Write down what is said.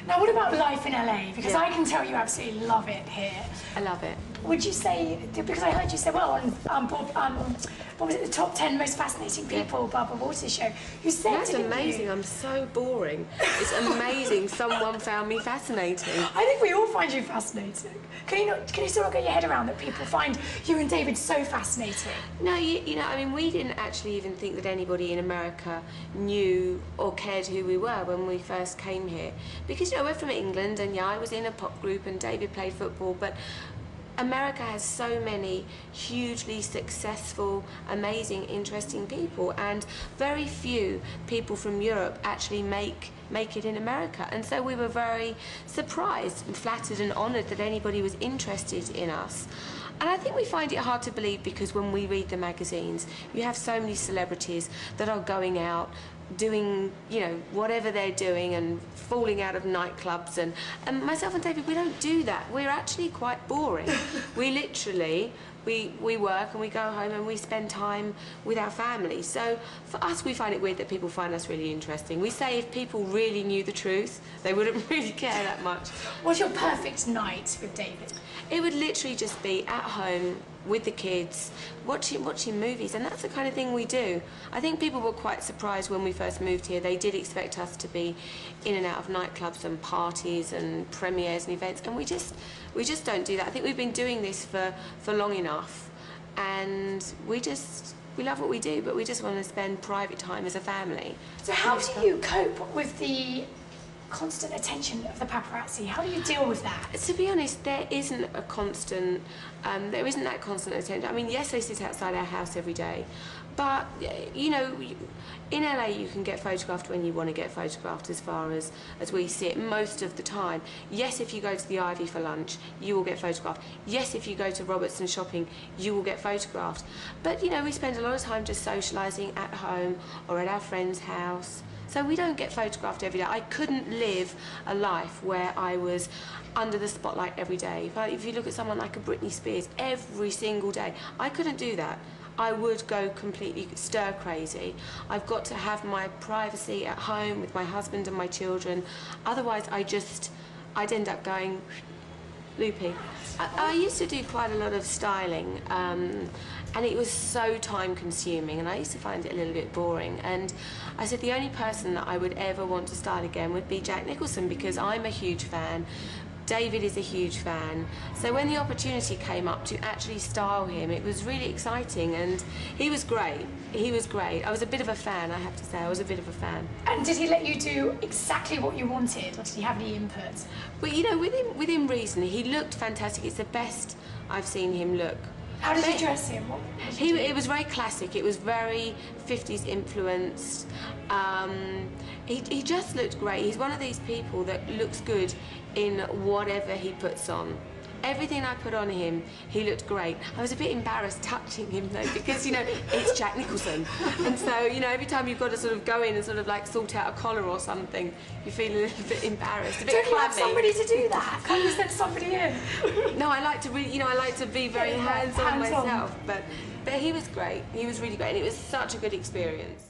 Now, what about life in LA? Because Yeah. I can tell you absolutely love it here. I love it. Would you say, because I heard you say, well, on what was it, the top 10 most fascinating people, Barbara Walters' show, you said, That's didn't amazing. you? I'm so boring. It's amazing someone found me fascinating. I think we all find you fascinating. Can you still not get your head around that people find you and David so fascinating? No, you know, I mean, we didn't actually even think that anybody in America knew or cared who we were when we first came here. Because, you know, we're from England, and yeah, I was in a pop group and David played football, but America has so many hugely successful, amazing, interesting people, and very few people from Europe actually make it in America. And so we were very surprised and flattered and honoured that anybody was interested in us. And I think we find it hard to believe because when we read the magazines, you have so many celebrities that are going out doing, you know, whatever they're doing and falling out of nightclubs, and myself and David, we don't do that. We're actually quite boring. We literally, we work and we go home and we spend time with our family. So for us, we find it weird that people find us really interesting. We say if people really knew the truth, they wouldn't really care that much. What's your perfect night with David? It would literally just be at home with the kids, watching movies, and that's the kind of thing we do. I think people were quite surprised when we first moved here. They did expect us to be in and out of nightclubs and parties and premieres and events, and we just don't do that. I think we've been doing this for long enough, and we love what we do, but we just want to spend private time as a family. So how do you cope with the constant attention of the paparazzi? How do you deal with that? To be honest, there isn't a constant, there isn't that constant attention. I mean, yes, they sit outside our house every day, but, you know, in LA you can get photographed when you want to get photographed, as far as we see it most of the time. Yes, if you go to the Ivy for lunch, you will get photographed. Yes, if you go to Robertson shopping, you will get photographed. But, you know, we spend a lot of time just socialising at home or at our friend's house. So we don't get photographed every day. I couldn't live a life where I was under the spotlight every day. If you look at someone like a Britney Spears, every single day, I couldn't do that. I would go completely stir crazy. I've got to have my privacy at home with my husband and my children. Otherwise, I'd end up going loopy. I used to do quite a lot of styling, and it was so time consuming, and I used to find it a little bit boring. And I said the only person that I would ever want to style again would be Jack Nicholson, because I'm a huge fan. David is a huge fan. So when the opportunity came up to actually style him, it was really exciting, and he was great. He was great. I was a bit of a fan, I have to say. I was a bit of a fan. And did he let you do exactly what you wanted, or did he have any input? But, you know, within reason, he looked fantastic. It's the best I've seen him look. How did you dress him? It was very classic. It was very 50s influenced. He just looked great. He's one of these people that looks good in whatever he puts on. Everything I put on him, he looked great. I was a bit embarrassed touching him though, because, you know, it's Jack Nicholson. And so, you know, every time you've got to sort of go in and sort of like sort out a collar or something, you feel a little bit embarrassed, a bit Don't you have clammy. somebody to do that? Can't you send somebody in? No, I like to you know, I like to be very hands-on Hands-on. myself. But he was great. He was really great, and it was such a good experience.